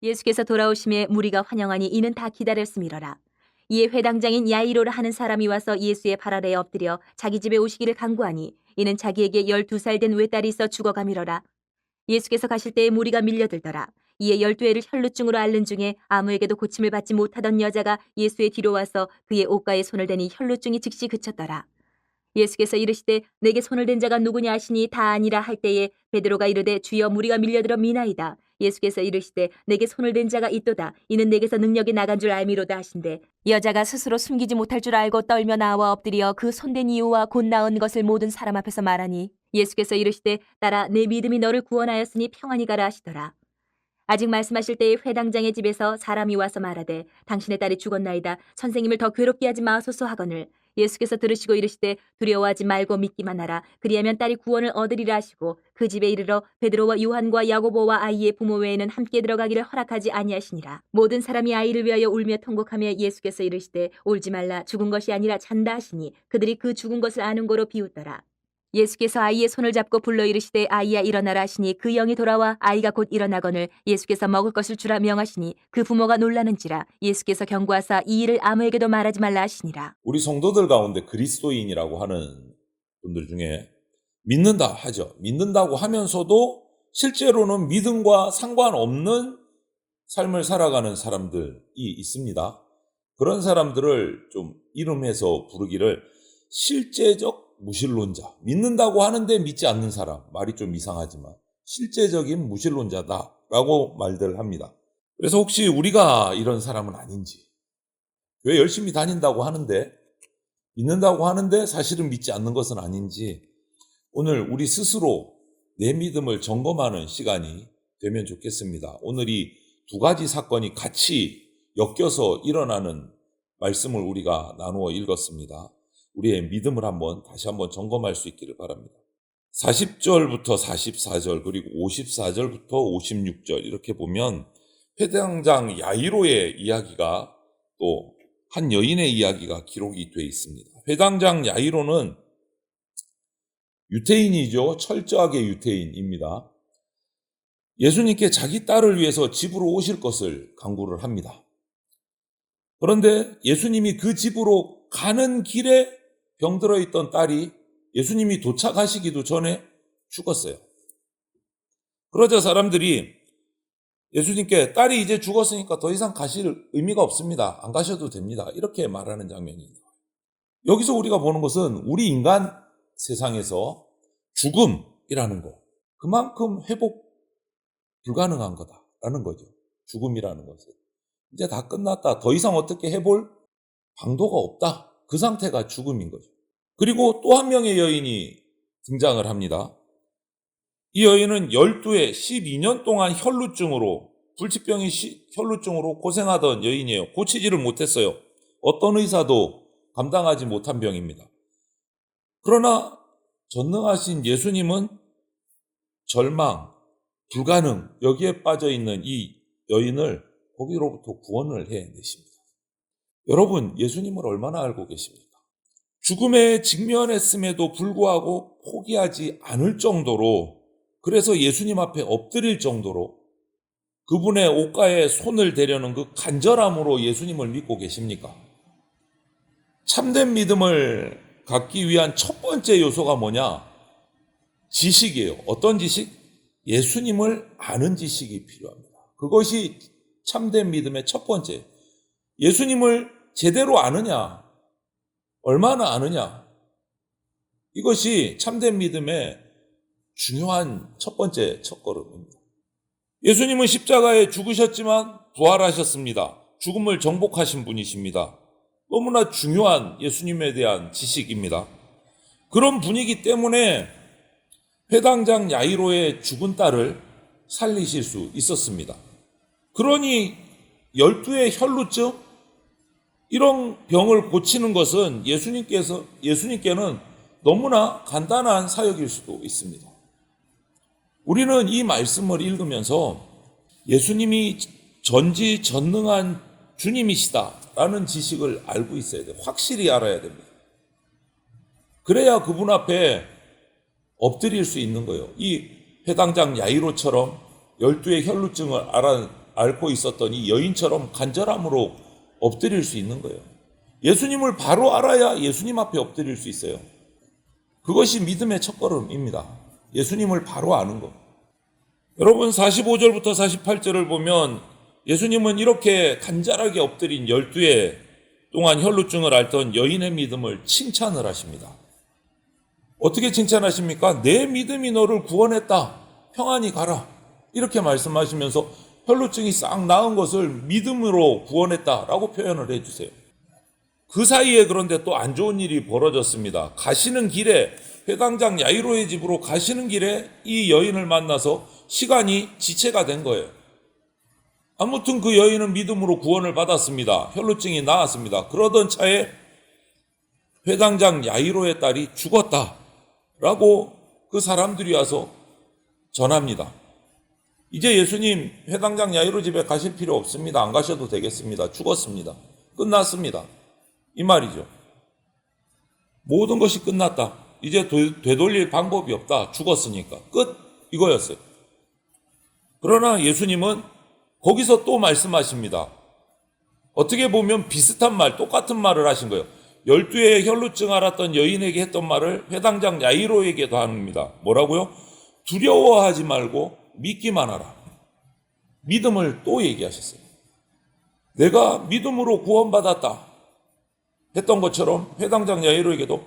예수께서 돌아오심에 무리가 환영하니 이는 다 기다렸음이러라. 이에 회당장인 야이로라 하는 사람이 와서 예수의 발 아래에 엎드려 자기 집에 오시기를 간구하니 이는 자기에게 12살 된 외딸이 있어 죽어가미러라. 예수께서 가실 때에 무리가 밀려들더라. 이에 12애를 혈루증으로 앓는 중에 아무에게도 고침을 받지 못하던 여자가 예수의 뒤로 와서 그의 옷가에 손을 대니 혈루증이 즉시 그쳤더라. 예수께서 이르시되 내게 손을 댄 자가 누구냐 하시니 다 아니라 할 때에 베드로가 이르되 주여 무리가 밀려들어 미나이다. 예수께서 이르시되 내게 손을 댄 자가 있도다. 이는 내게서 능력이 나간 줄 알미로다 하신대 여자가 스스로 숨기지 못할 줄 알고 떨며 나와 엎드려 그 손댄 이유와 곧 나은 것을 모든 사람 앞에서 말하니 예수께서 이르시되 딸아 내 믿음이 너를 구원하였으니 평안히 가라 하시더라. 아직 말씀하실 때에 회당장의 집에서 사람이 와서 말하되 당신의 딸이 죽었나이다. 선생님을 더 괴롭게 하지 마소서 하거늘 예수께서 들으시고 이르시되 두려워하지 말고 믿기만 하라. 그리하면 딸이 구원을 얻으리라 하시고 그 집에 이르러 베드로와 요한과 야고보와 아이의 부모 외에는 함께 들어가기를 허락하지 아니하시니라. 모든 사람이 아이를 위하여 울며 통곡하며 예수께서 이르시되 울지 말라. 죽은 것이 아니라 잔다 하시니 그들이 그 죽은 것을 아는 거로 비웃더라. 예수께서 아이의 손을 잡고 불러 이르시되 아이야 일어나라 하시니 그 영이 돌아와 아이가 곧 일어나거늘 예수께서 먹을 것을 주라 명하시니 그 부모가 놀라는지라. 예수께서 경고하사 이 일을 아무에게도 말하지 말라 하시니라. 우리 성도들 가운데 그리스도인이라고 하는 분들 중에 믿는다 하죠. 믿는다고 하면서도 실제로는 믿음과 상관없는 삶을 살아가는 사람들이 있습니다. 그런 사람들을 좀 이름해서 부르기를 실제적 무신론자, 믿는다고 하는데 믿지 않는 사람, 말이 좀 이상하지만 실제적인 무신론자다라고 말들 합니다. 그래서 혹시 우리가 이런 사람은 아닌지, 교회 열심히 다닌다고 하는데 믿는다고 하는데 사실은 믿지 않는 것은 아닌지 오늘 우리 스스로 내 믿음을 점검하는 시간이 되면 좋겠습니다. 오늘 이 두 가지 사건이 같이 엮여서 일어나는 말씀을 우리가 나누어 읽었습니다. 우리의 믿음을 다시 한번 점검할 수 있기를 바랍니다. 40절부터 44절 그리고 54절부터 56절 이렇게 보면 회당장 야이로의 이야기가 또 한 여인의 이야기가 기록이 되어 있습니다. 회당장 야이로는 유태인이죠. 철저하게 유태인입니다. 예수님께 자기 딸을 위해서 집으로 오실 것을 간구를 합니다. 그런데 예수님이 그 집으로 가는 길에 병들어 있던 딸이 예수님이 도착하시기도 전에 죽었어요. 그러자 사람들이 예수님께 딸이 이제 죽었으니까 더 이상 가실 의미가 없습니다. 안 가셔도 됩니다. 이렇게 말하는 장면입니다. 여기서 우리가 보는 것은 우리 인간 세상에서 죽음이라는 것, 그만큼 회복 불가능한 거다라는 거죠. 죽음이라는 것은. 이제 다 끝났다. 더 이상 어떻게 해볼 방도가 없다. 그 상태가 죽음인 거죠. 그리고 또 한 명의 여인이 등장을 합니다. 이 여인은 12에 12년 동안 혈루증으로, 불치병이 혈루증으로 고생하던 여인이에요. 고치지를 못했어요. 어떤 의사도 감당하지 못한 병입니다. 그러나 전능하신 예수님은 절망, 불가능, 여기에 빠져있는 이 여인을 거기로부터 구원을 해내십니다. 여러분, 예수님을 얼마나 알고 계십니까? 죽음에 직면했음에도 불구하고 포기하지 않을 정도로, 그래서 예수님 앞에 엎드릴 정도로 그분의 옷가에 손을 대려는 그 간절함으로 예수님을 믿고 계십니까? 참된 믿음을 갖기 위한 첫 번째 요소가 뭐냐? 지식이에요. 어떤 지식? 예수님을 아는 지식이 필요합니다. 그것이 참된 믿음의 첫 번째. 예수님을 제대로 아느냐? 얼마나 아느냐? 이것이 참된 믿음의 중요한 첫 번째 첫걸음입니다. 예수님은 십자가에 죽으셨지만 부활하셨습니다. 죽음을 정복하신 분이십니다. 너무나 중요한 예수님에 대한 지식입니다. 그런 분이기 때문에 회당장 야이로의 죽은 딸을 살리실 수 있었습니다. 그러니 12의 혈루증, 이런 병을 고치는 것은 예수님께는 너무나 간단한 사역일 수도 있습니다. 우리는 이 말씀을 읽으면서 예수님이 전지전능한 주님이시다라는 지식을 알고 있어야 돼요. 확실히 알아야 됩니다. 그래야 그분 앞에 엎드릴 수 있는 거예요. 이 회당장 야이로처럼 12의 혈루증을 앓은 앓고 있었던 이 여인처럼 간절함으로 엎드릴 수 있는 거예요. 예수님을 바로 알아야 예수님 앞에 엎드릴 수 있어요. 그것이 믿음의 첫걸음입니다. 예수님을 바로 아는 것. 여러분 45절부터 48절을 보면 예수님은 이렇게 간절하게 엎드린 12회 동안 혈루증을 앓던 여인의 믿음을 칭찬을 하십니다. 어떻게 칭찬하십니까? 내 믿음이 너를 구원했다. 평안히 가라. 이렇게 말씀하시면서 혈루증이 싹 나은 것을 믿음으로 구원했다라고 표현을 해주세요. 그 사이에 그런데 또 안 좋은 일이 벌어졌습니다. 가시는 길에 회당장 야이로의 집으로 가시는 길에 이 여인을 만나서 시간이 지체가 된 거예요. 아무튼 그 여인은 믿음으로 구원을 받았습니다. 혈루증이 나았습니다. 그러던 차에 회당장 야이로의 딸이 죽었다라고 그 사람들이 와서 전합니다. 이제 예수님 회당장 야이로 집에 가실 필요 없습니다. 안 가셔도 되겠습니다. 죽었습니다. 끝났습니다. 이 말이죠. 모든 것이 끝났다. 이제 되돌릴 방법이 없다. 죽었으니까. 끝. 이거였어요. 그러나 예수님은 거기서 또 말씀하십니다. 어떻게 보면 비슷한 말, 똑같은 말을 하신 거예요. 12의 혈루증 앓았던 여인에게 했던 말을 회당장 야이로에게도 합니다. 뭐라고요? 두려워하지 말고 믿기만 하라. 믿음을 또 얘기하셨어요. 내가 믿음으로 구원받았다 했던 것처럼 회당장 야이로에게도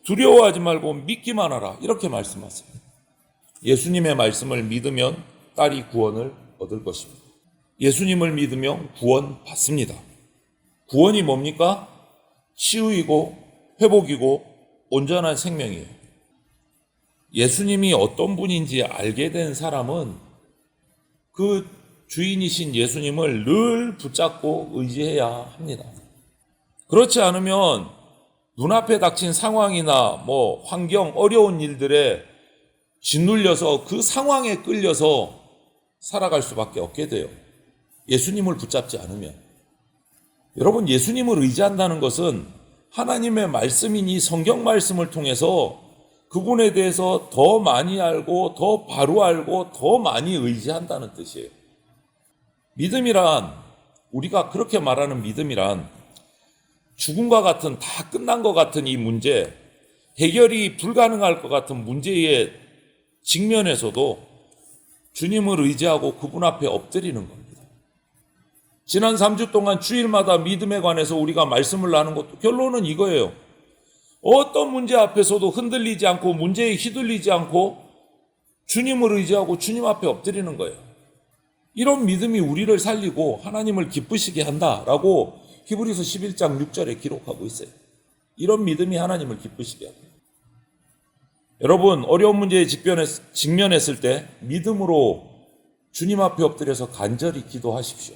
두려워하지 말고 믿기만 하라. 이렇게 말씀하세요. 예수님의 말씀을 믿으면 딸이 구원을 얻을 것입니다. 예수님을 믿으면 구원 받습니다. 구원이 뭡니까? 치유이고 회복이고 온전한 생명이에요. 예수님이 어떤 분인지 알게 된 사람은 그 주인이신 예수님을 늘 붙잡고 의지해야 합니다. 그렇지 않으면 눈앞에 닥친 상황이나 환경, 어려운 일들에 짓눌려서 그 상황에 끌려서 살아갈 수밖에 없게 돼요. 예수님을 붙잡지 않으면. 여러분, 예수님을 의지한다는 것은 하나님의 말씀이니 성경 말씀을 통해서 그분에 대해서 더 많이 알고 더 바로 알고 더 많이 의지한다는 뜻이에요. 믿음이란, 우리가 그렇게 말하는 믿음이란 죽음과 같은, 다 끝난 것 같은 이 문제, 해결이 불가능할 것 같은 문제의 직면에서도 주님을 의지하고 그분 앞에 엎드리는 겁니다. 지난 3주 동안 주일마다 믿음에 관해서 우리가 말씀을 나눈 것도 결론은 이거예요. 어떤 문제 앞에서도 흔들리지 않고 문제에 휘둘리지 않고 주님을 의지하고 주님 앞에 엎드리는 거예요. 이런 믿음이 우리를 살리고 하나님을 기쁘시게 한다라고 히브리서 11장 6절에 기록하고 있어요. 이런 믿음이 하나님을 기쁘시게 합니다. 여러분, 어려운 문제에 직면했을 때 믿음으로 주님 앞에 엎드려서 간절히 기도하십시오.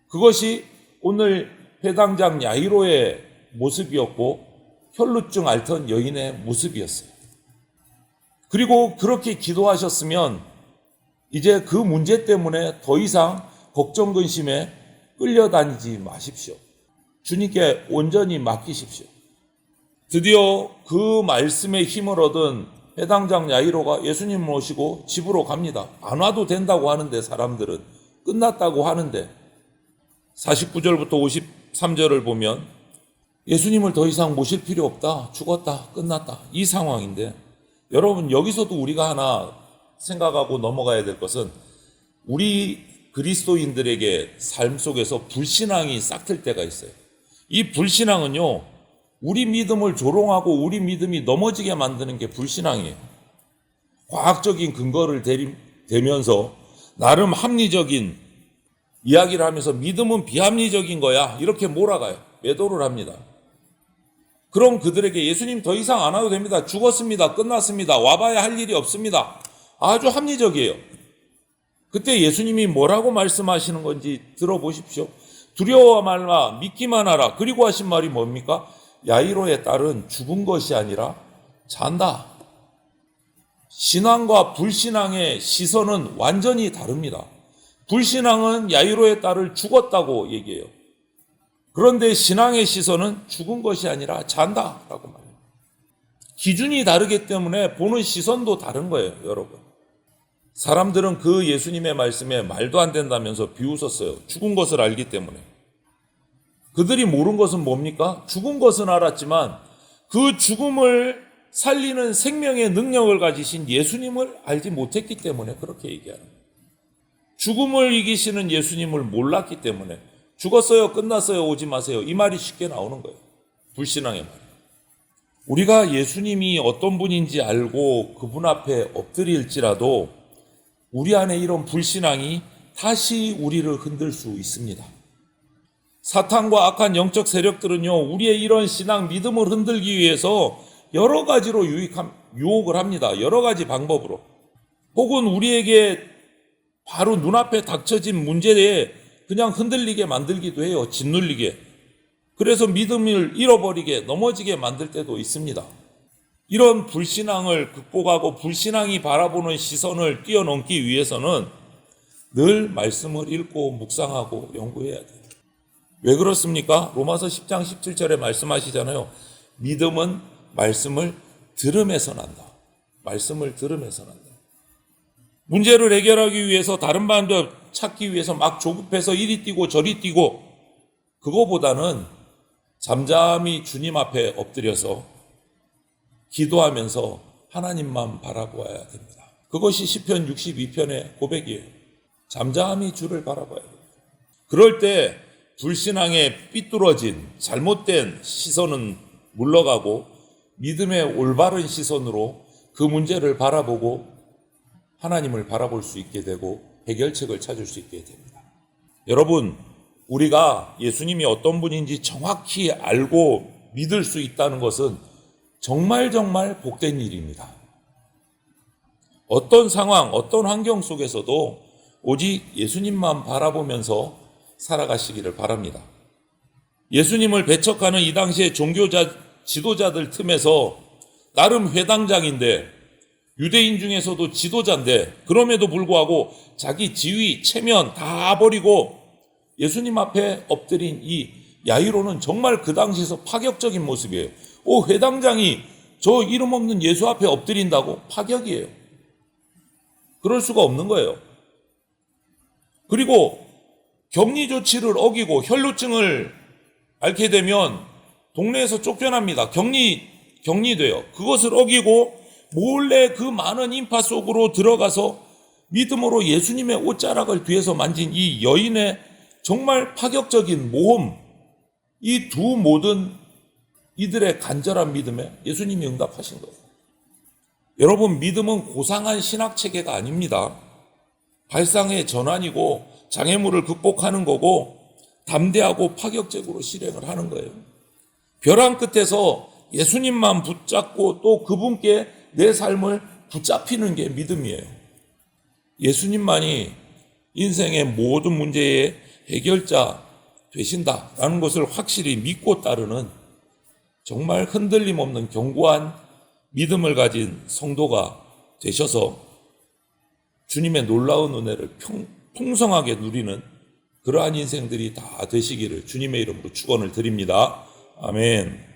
그것이 오늘 회당장 야이로의 모습이었고 혈루증 앓던 여인의 모습이었어요. 그리고 그렇게 기도하셨으면 이제 그 문제 때문에 더 이상 걱정 근심에 끌려다니지 마십시오. 주님께 온전히 맡기십시오. 드디어 그 말씀에 힘을 얻은 회당장 야이로가 예수님을 모시고 집으로 갑니다. 안 와도 된다고 하는데, 사람들은 끝났다고 하는데, 49절부터 53절을 보면 예수님을 더 이상 모실 필요 없다, 죽었다, 끝났다, 이 상황인데, 여러분, 여기서도 우리가 하나 생각하고 넘어가야 될 것은 우리 그리스도인들에게 삶 속에서 불신앙이 싹틀 때가 있어요. 이 불신앙은요, 우리 믿음을 조롱하고 우리 믿음이 넘어지게 만드는 게 불신앙이에요. 과학적인 근거를 대면서 나름 합리적인 이야기를 하면서 믿음은 비합리적인 거야, 이렇게 몰아가요. 매도를 합니다. 그럼 그들에게 예수님 더 이상 안 와도 됩니다. 죽었습니다. 끝났습니다. 와봐야 할 일이 없습니다. 아주 합리적이에요. 그때 예수님이 뭐라고 말씀하시는 건지 들어보십시오. 두려워 말라, 믿기만 하라. 그리고 하신 말이 뭡니까? 야이로의 딸은 죽은 것이 아니라 잔다. 신앙과 불신앙의 시선은 완전히 다릅니다. 불신앙은 야이로의 딸을 죽었다고 얘기해요. 그런데 신앙의 시선은 죽은 것이 아니라 잔다라고 말해요. 기준이 다르기 때문에 보는 시선도 다른 거예요, 여러분. 사람들은 그 예수님의 말씀에 말도 안 된다면서 비웃었어요. 죽은 것을 알기 때문에. 그들이 모른 것은 뭡니까? 죽은 것은 알았지만 그 죽음을 살리는 생명의 능력을 가지신 예수님을 알지 못했기 때문에 그렇게 얘기하는 거예요. 죽음을 이기시는 예수님을 몰랐기 때문에 죽었어요, 끝났어요, 오지 마세요. 이 말이 쉽게 나오는 거예요. 불신앙의 말. 우리가 예수님이 어떤 분인지 알고 그분 앞에 엎드릴지라도 우리 안에 이런 불신앙이 다시 우리를 흔들 수 있습니다. 사탄과 악한 영적 세력들은요, 우리의 이런 신앙, 믿음을 흔들기 위해서 여러 가지로 유혹을 합니다. 여러 가지 방법으로. 혹은 우리에게 바로 눈앞에 닥쳐진 문제에 그냥 흔들리게 만들기도 해요. 짓눌리게. 그래서 믿음을 잃어버리게, 넘어지게 만들 때도 있습니다. 이런 불신앙을 극복하고 불신앙이 바라보는 시선을 뛰어넘기 위해서는 늘 말씀을 읽고 묵상하고 연구해야 돼요. 왜 그렇습니까? 로마서 10장 17절에 말씀하시잖아요. 믿음은 말씀을 들음에서 난다. 말씀을 들음에서 난다. 문제를 해결하기 위해서 다른 방법 찾기 위해서 막 조급해서 이리 뛰고 저리 뛰고 그거보다는 잠잠히 주님 앞에 엎드려서 기도하면서 하나님만 바라보아야 됩니다. 그것이 시편 62편의 고백이에요. 잠잠히 주를 바라봐야 됩니다. 그럴 때 불신앙에 삐뚤어진 잘못된 시선은 물러가고 믿음의 올바른 시선으로 그 문제를 바라보고 하나님을 바라볼 수 있게 되고 해결책을 찾을 수 있게 됩니다. 여러분, 우리가 예수님이 어떤 분인지 정확히 알고 믿을 수 있다는 것은 정말 복된 일입니다. 어떤 상황, 어떤 환경 속에서도 오직 예수님만 바라보면서 살아가시기를 바랍니다. 예수님을 배척하는 이 당시의 지도자들 틈에서 나름 회당장인데 유대인 중에서도 지도자인데 그럼에도 불구하고 자기 지위, 체면 다 버리고 예수님 앞에 엎드린 이 야이로는 정말 그 당시에서 파격적인 모습이에요. 회당장이 저 이름 없는 예수 앞에 엎드린다고? 파격이에요. 그럴 수가 없는 거예요. 그리고 격리 조치를 어기고 혈루증을 앓게 되면 동네에서 쫓겨납니다. 격리돼요. 그것을 어기고 몰래 그 많은 인파 속으로 들어가서 믿음으로 예수님의 옷자락을 뒤에서 만진 이 여인의 정말 파격적인 모험, 이 두 모든 이들의 간절한 믿음에 예수님이 응답하신 거예요. 여러분, 믿음은 고상한 신학체계가 아닙니다. 발상의 전환이고 장애물을 극복하는 거고 담대하고 파격적으로 실행을 하는 거예요. 벼랑 끝에서 예수님만 붙잡고 또 그분께 내 삶을 붙잡히는 게 믿음이에요. 예수님만이 인생의 모든 문제의 해결자 되신다라는 것을 확실히 믿고 따르는 정말 흔들림 없는 견고한 믿음을 가진 성도가 되셔서 주님의 놀라운 은혜를 풍성하게 누리는 그러한 인생들이 다 되시기를 주님의 이름으로 축원을 드립니다. 아멘.